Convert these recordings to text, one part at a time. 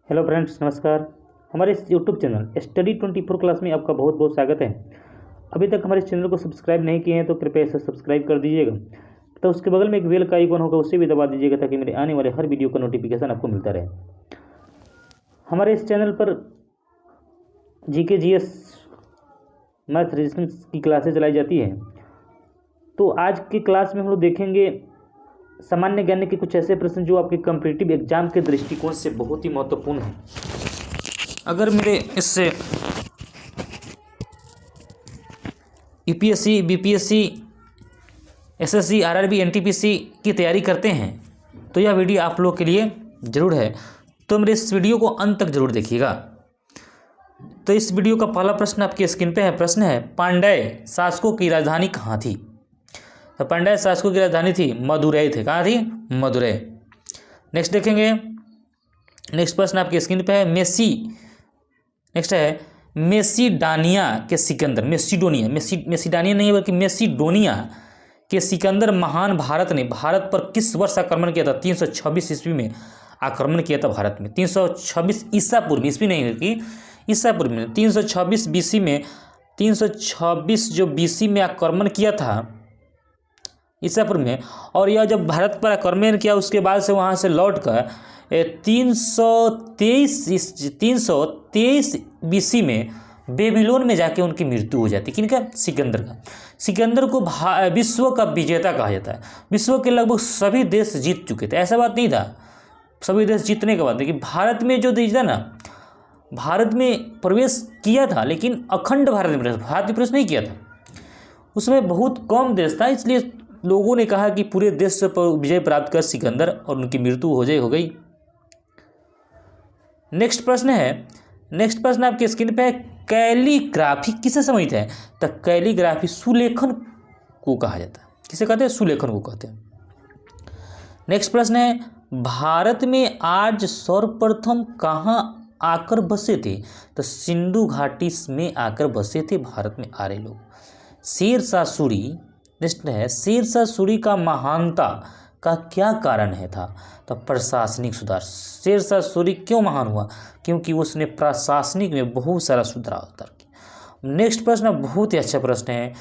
Hello friends, नमस्कार। हमारे इस यूट्यूब चैनल स्टडी 24 क्लास में आपका बहुत बहुत स्वागत है। अभी तक हमारे इस चैनल को सब्सक्राइब नहीं किए हैं तो कृपया इसे सब्सक्राइब कर दीजिएगा। तो उसके बगल में एक बेल का आइकन होगा, उसे भी दबा दीजिएगा ताकि मेरे आने वाले हर वीडियो का नोटिफिकेशन आपको मिलता रहे। हमारे इस चैनल पर जीके जीएस मैथ रीजनिंग की क्लासेज चलाई जाती है। तो आज की क्लास में हम लोग देखेंगे सामान्य ज्ञान के कुछ ऐसे प्रश्न जो आपके कॉम्पिटिटिव एग्जाम के दृष्टिकोण से बहुत ही महत्वपूर्ण हैं। अगर मेरे इससे UPSC, BPSC, SSC, RRB, NTPC की तैयारी करते हैं तो यह वीडियो आप लोग के लिए ज़रूर है। तो मेरे इस वीडियो को अंत तक जरूर देखिएगा। तो इस वीडियो का पहला प्रश्न आपकी स्क्रीन पे है। प्रश्न है, पांड्य शासकों की राजधानी कहाँ थी? तो पांड्य शासकों की राजधानी थी मदुरै थे। कहाँ थी? मदुरै। नेक्स्ट देखेंगे, नेक्स्ट प्रश्न आपकी स्क्रीन पे है। नेक्स्ट है मेसिडानिया के सिकंदर, मेसिडानिया नहीं बल्कि मेसिडोनिया के सिकंदर महान भारत ने भारत पर किस वर्ष आक्रमण किया था? 326 ईस्वी में आक्रमण किया था भारत में। 326 ईसा पूर्व, ईस्वी नहीं होगी, ईसा पूर्व में 326 बीसी में, 326 जो बीसी में आक्रमण किया था ईसा पूर्व में। और यह जब भारत पर आक्रमण किया उसके बाद से वहाँ से लौट कर 323 बीसी में बेबीलोन में जाके उनकी मृत्यु हो जाती। किनका? सिकंदर का। सिकंदर को विश्व का विजेता कहा जाता है। विश्व के लगभग सभी देश जीत चुके थे। ऐसा बात नहीं था सभी देश जीतने के बाद, देखिए भारत में जो देश था ना, भारत में प्रवेश किया था लेकिन अखंड भारत में प्रवेश नहीं किया था। उसमें बहुत कम देश था, इसलिए लोगों ने कहा कि पूरे देश पर विजय प्राप्त कर सिकंदर, और उनकी मृत्यु हो गई। नेक्स्ट प्रश्न आपके स्क्रीन पे है। कैलीग्राफी किसे समझते हैं? तो कैलीग्राफी सुलेखन को कहा जाता है। किसे कहते हैं? सुलेखन को कहते हैं। नेक्स्ट प्रश्न है, भारत में आर्य सर्वप्रथम कहाँ आकर बसे थे? तो सिंधु घाटी में आकर बसे थे भारत में आर्य लोग। शेरशाह सूरी, नेक्स्ट है, शेरशाह सूरी का महानता का क्या कारण है था? तो प्रशासनिक सुधार। शेरशाह सूरी क्यों महान हुआ? क्योंकि उसने प्रशासनिक में बहुत सारा सुधार किया। नेक्स्ट प्रश्न बहुत ही अच्छा प्रश्न है।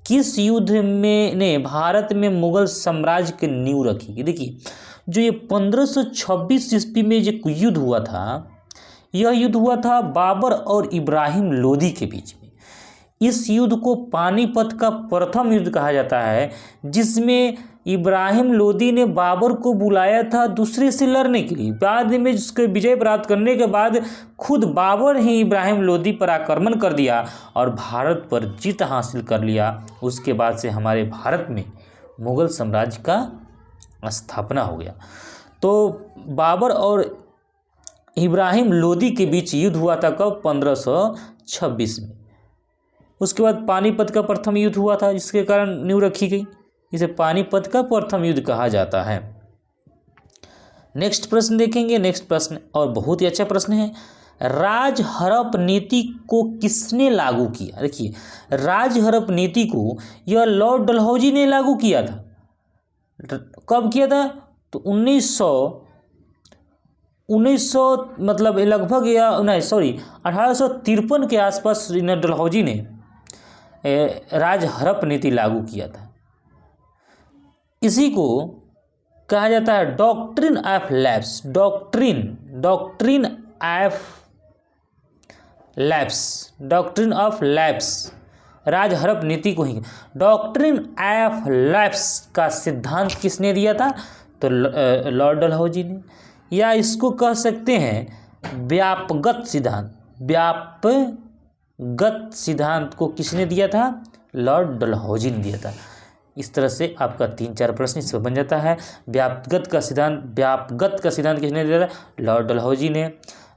किस युद्ध में ने भारत में मुगल साम्राज्य की नींव रखी? देखिए, जो ये 1526 ईस्वी में जो युद्ध हुआ था, यह युद्ध हुआ था बाबर और इब्राहिम लोदी के बीच में। इस युद्ध को पानीपत का प्रथम युद्ध कहा जाता है, जिसमें इब्राहिम लोदी ने बाबर को बुलाया था दूसरे से लड़ने के लिए। बाद में जिसके विजय प्राप्त करने के बाद खुद बाबर ही इब्राहिम लोदी पर आक्रमण कर दिया और भारत पर जीत हासिल कर लिया। उसके बाद से हमारे भारत में मुगल साम्राज्य का स्थापना हो गया। तो बाबर और इब्राहिम लोदी के बीच युद्ध हुआ था कब? 1526 में। उसके बाद पानीपत का प्रथम युद्ध हुआ था, जिसके कारण नींव रखी गई। इसे पानीपत का प्रथम युद्ध कहा जाता है। नेक्स्ट प्रश्न देखेंगे। नेक्स्ट प्रश्न और बहुत ही अच्छा प्रश्न है। राजहरप नीति को किसने लागू किया? देखिए, राजहरप नीति को यह लॉर्ड डलहौजी ने लागू किया था। कब किया था? तो 1900 मतलब लगभग, या नहीं सॉरी 1853 के आसपास डलहौजी ने राजहरप नीति लागू किया था। इसी को कहा जाता है doctrine of lapse. Doctrine of lapse राजहरप नीति को ही डॉक्ट्रिन ऑफ लैप्स का सिद्धांत किसने दिया था? तो लॉर्ड डलहौजी ने। या इसको कह सकते हैं व्यापगत सिद्धांत को किसने दिया था? लॉर्ड डलहौजी ने दिया था। इस तरह से आपका 3-4 प्रश्न इसमें बन जाता है। व्यापगत का सिद्धांत किसने दिया था? लॉर्ड डलहौजी ने।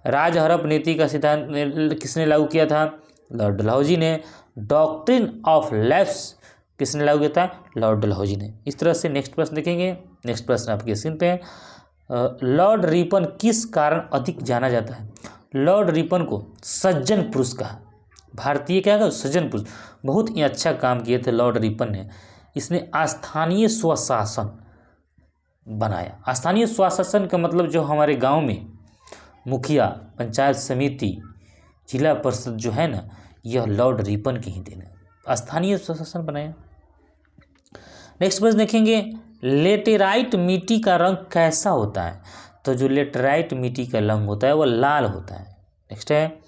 राजहरप नीति का सिद्धांत किसने लागू किया था? लॉर्ड डलहौजी ने। डॉक्ट्रिन ऑफ लैप्स किसने लागू किया था? लॉर्ड डलहौजी ने। इस तरह से नेक्स्ट प्रश्न देखेंगे। नेक्स्ट प्रश्न आपके स्क्रीन पे है। लॉर्ड रिपन किस कारण अधिक जाना जाता है? लॉर्ड रिपन को सज्जन पुरुष कहा। भारतीय क्या कहा? सज्जन पुरुष। बहुत ही अच्छा काम किए थे लॉर्ड रिपन ने। इसने स्थानीय स्वशासन बनाया। स्थानीय स्वशासन का मतलब जो हमारे गांव में मुखिया, पंचायत समिति, जिला परिषद जो है ना, यह लॉर्ड रिपन की ही देन है, स्थानीय स्वशासन बनाया। नेक्स्ट प्रश्न देखेंगे, लेटेराइट मिट्टी का रंग कैसा होता है? तो जो लेटेराइट मिट्टी का रंग होता है वो लाल होता है। नेक्स्ट है,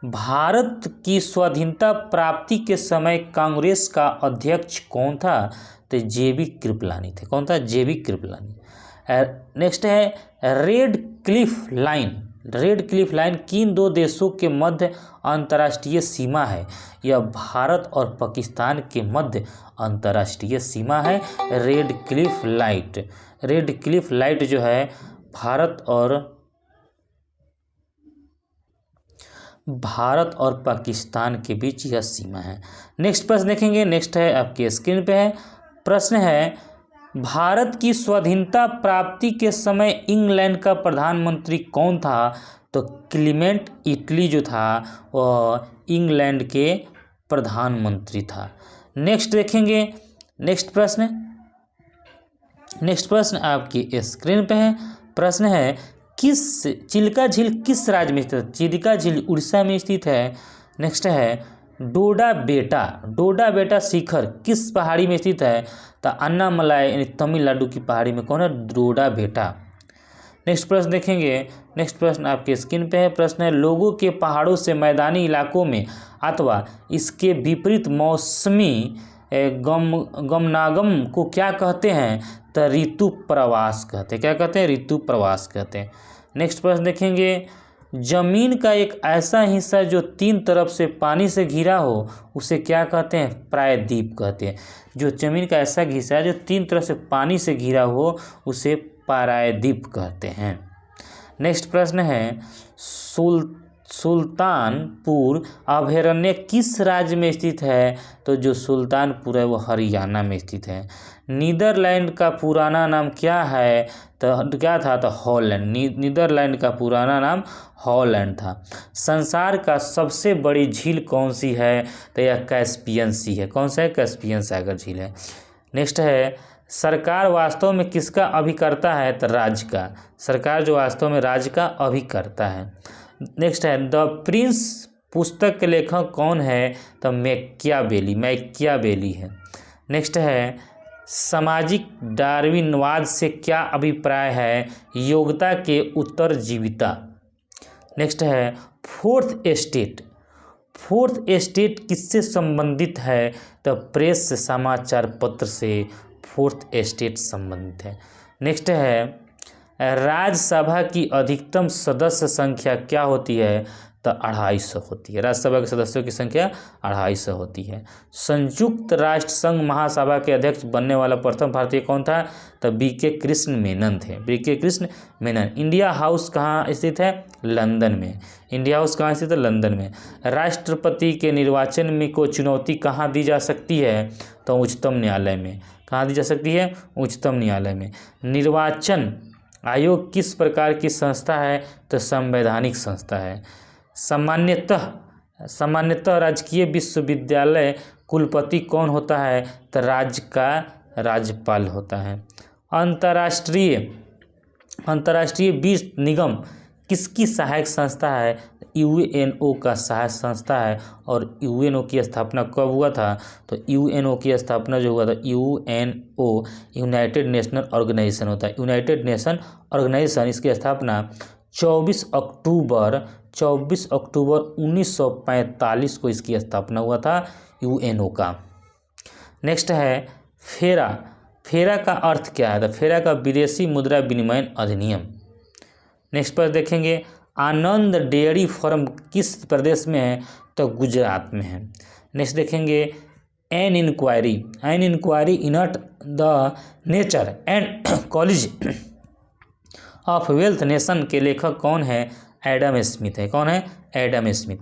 भारत की स्वाधीनता प्राप्ति के समय कांग्रेस का अध्यक्ष कौन था? तो जेबी कृपलानी थे। कौन था? जेबी कृपलानी। नेक्स्ट है, red Cliff line. Red Cliff line किन दो देशों के मध्य अंतर्राष्ट्रीय सीमा है? यह भारत और पाकिस्तान के मध्य अंतर्राष्ट्रीय सीमा है red Cliff light. Red Cliff light जो है भारत और पाकिस्तान के बीच यह सीमा है। नेक्स्ट प्रश्न देखेंगे, नेक्स्ट है आपके स्क्रीन पे है, प्रश्न है, भारत की स्वाधीनता प्राप्ति के समय इंग्लैंड का प्रधानमंत्री कौन था? तो क्लीमेंट इटली जो था वह इंग्लैंड के प्रधानमंत्री था। नेक्स्ट देखेंगे, नेक्स्ट प्रश्न आपकी स्क्रीन पे है, प्रश्न है, चिल्का झील किस राज्य में स्थित है? चिल्का झील उड़ीसा में स्थित है। नेक्स्ट है, डोडा बेटा शिखर किस पहाड़ी में स्थित है? तो अन्नामलाई यानी तमिलनाडु की पहाड़ी में कौन है? डोडा बेटा। नेक्स्ट प्रश्न देखेंगे, नेक्स्ट प्रश्न आपके स्क्रीन पे है, प्रश्न है, लोगों के पहाड़ों से मैदानी इलाकों में अथवा इसके विपरीत मौसमी गमनागम को क्या कहते हैं? तो ऋतु प्रवास कहते हैं। क्या कहते हैं? ऋतु प्रवास कहते हैं। नेक्स्ट प्रश्न देखेंगे, जमीन का एक ऐसा हिस्सा जो तीन तरफ से पानी से घिरा हो उसे क्या कहते हैं? प्रायद्वीप कहते हैं। जो जमीन का ऐसा हिस्सा है जो तीन तरफ से पानी से घिरा हो उसे प्रायद्वीप कहते हैं। नेक्स्ट प्रश्न है, सुल्तानपुर अभयारण्य किस राज्य में स्थित है? तो जो सुल्तानपुर है वो हरियाणा में स्थित है। नीदरलैंड का पुराना नाम क्या है? तो क्या था? तो हॉलैंड। नीदरलैंड का पुराना नाम हॉलैंड था। संसार का सबसे बड़ी झील कौन सी है? तो यह कैस्पियन सी है। कौन सा है? कैस्पियन सागर झील है। नेक्स्ट है, सरकार वास्तव में किसका अभिकर्ता है? तो राज्य का। सरकार जो वास्तव में राज्य का अभिकर्ता है। नेक्स्ट है, द प्रिंस पुस्तक के लेखक कौन है? तो मैकियावेली है। नेक्स्ट है, सामाजिक डार्विनवाद से क्या अभिप्राय है? योग्यता के उत्तरजीविता। नेक्स्ट है, फोर्थ एस्टेट किससे संबंधित है? तो प्रेस समाचार पत्र से फोर्थ एस्टेट संबंधित है। नेक्स्ट है, राज्यसभा की अधिकतम सदस्य संख्या क्या होती है? तो 250 होती है। राज्यसभा के सदस्यों की संख्या 250 होती है। संयुक्त राष्ट्र संघ महासभा के अध्यक्ष बनने वाला प्रथम भारतीय कौन था? तो बीके कृष्ण मेनन थे। BK Krishna Menon. India house कहाँ स्थित है? लंदन में। इंडिया हाउस कहाँ स्थित है? लंदन में। राष्ट्रपति के निर्वाचन में को चुनौती कहाँ दी जा सकती है? तो उच्चतम न्यायालय में। कहाँ दी जा सकती है? उच्चतम न्यायालय में। निर्वाचन आयोग किस प्रकार की संस्था है? तो संवैधानिक संस्था है। सामान्यतः राजकीय विश्वविद्यालय कुलपति कौन होता है? तो राज्य का राज्यपाल होता है। अंतर्राष्ट्रीय बीज निगम किसकी सहायक संस्था है? यूएनओ का सहायक संस्था है। और यूएनओ की स्थापना कब हुआ था? तो यूएनओ की स्थापना जो हुआ था, यूएनओ यूनाइटेड नेशनल ऑर्गेनाइजेशन होता है। यूनाइटेड नेशन ऑर्गेनाइजेशन, इसकी स्थापना 24 अक्टूबर 1945 को इसकी स्थापना हुआ था यूएनओ का। नेक्स्ट है, फेरा का अर्थ क्या है? तो फेरा का विदेशी मुद्रा विनिमय अधिनियम। नेक्स्ट पर देखेंगे, आनंद डेयरी फार्म किस प्रदेश में है? तो गुजरात में है। नेक्स्ट देखेंगे, an inquiry in the nature and causes of wealth nation के लेखक कौन है? एडम स्मिथ है। कौन है? Adam Smith.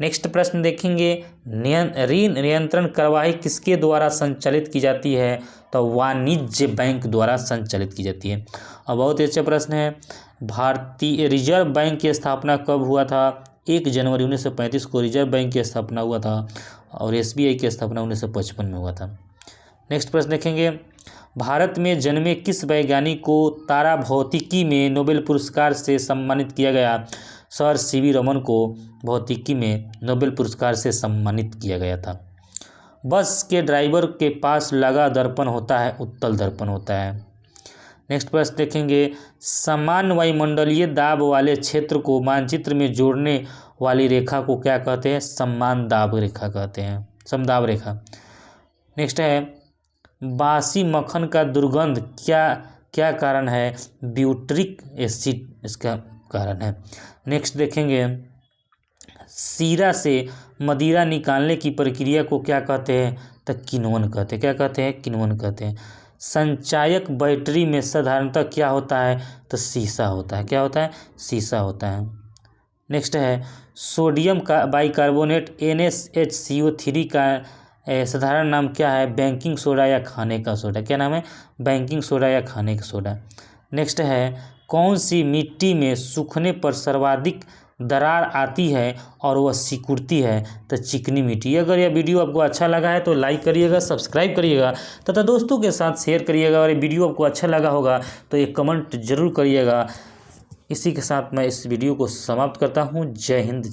नेक्स्ट प्रश्न देखेंगे, ऋण नियंत्रण कार्यवाही किसके द्वारा संचालित की जाती है? तो वाणिज्य बैंक द्वारा संचालित की जाती है। और बहुत ही अच्छा प्रश्न है, भारतीय रिजर्व बैंक की स्थापना कब हुआ था? 1 जनवरी 1935 को रिजर्व बैंक की स्थापना हुआ था। और एसबीआई की स्थापना 1955 में हुआ था। नेक्स्ट प्रश्न देखेंगे, भारत में जन्मे किस वैज्ञानिक को तारा भौतिकी में नोबेल पुरस्कार से सम्मानित किया गया? सर सीवी रमन को भौतिकी में नोबेल पुरस्कार से सम्मानित किया गया था। बस के ड्राइवर के पास लगा दर्पण होता है, उत्तल दर्पण होता है। नेक्स्ट प्रश्न देखेंगे, समान वायुमंडलीय दाब वाले क्षेत्र को मानचित्र में जोड़ने वाली रेखा को क्या कहते हैं? समान दाब रेखा कहते हैं, समदाब रेखा। नेक्स्ट है, बासी मक्खन का दुर्गंध क्या कारण है? ब्यूटरिक एसिड इसका कारण है। नेक्स्ट देखेंगे, शीरा से मदिरा निकालने की प्रक्रिया को क्या कहते हैं? तो किण्वन कहते हैं। क्या कहते हैं? किण्वन कहते हैं। संचायक बैटरी में साधारणतः क्या होता है? तो शीशा होता है। क्या होता है? शीशा होता है। नेक्स्ट है, सोडियम का बाइकार्बोनेट NaHCO3 का साधारण नाम क्या है? बेकिंग सोडा या खाने का सोडा। क्या नाम है? बेकिंग सोडा या खाने का सोडा। नेक्स्ट है, कौन सी मिट्टी में सूखने पर सर्वाधिक दरार आती है और वह सिकुड़ती है? तो चिकनी मिट्टी। अगर यह वीडियो आपको अच्छा लगा है तो लाइक करिएगा, सब्सक्राइब करिएगा तथा दोस्तों के साथ शेयर करिएगा। और ये वीडियो आपको अच्छा लगा होगा तो एक कमेंट जरूर करिएगा। इसी के साथ मैं इस वीडियो को समाप्त करता हूँ। जय हिंद।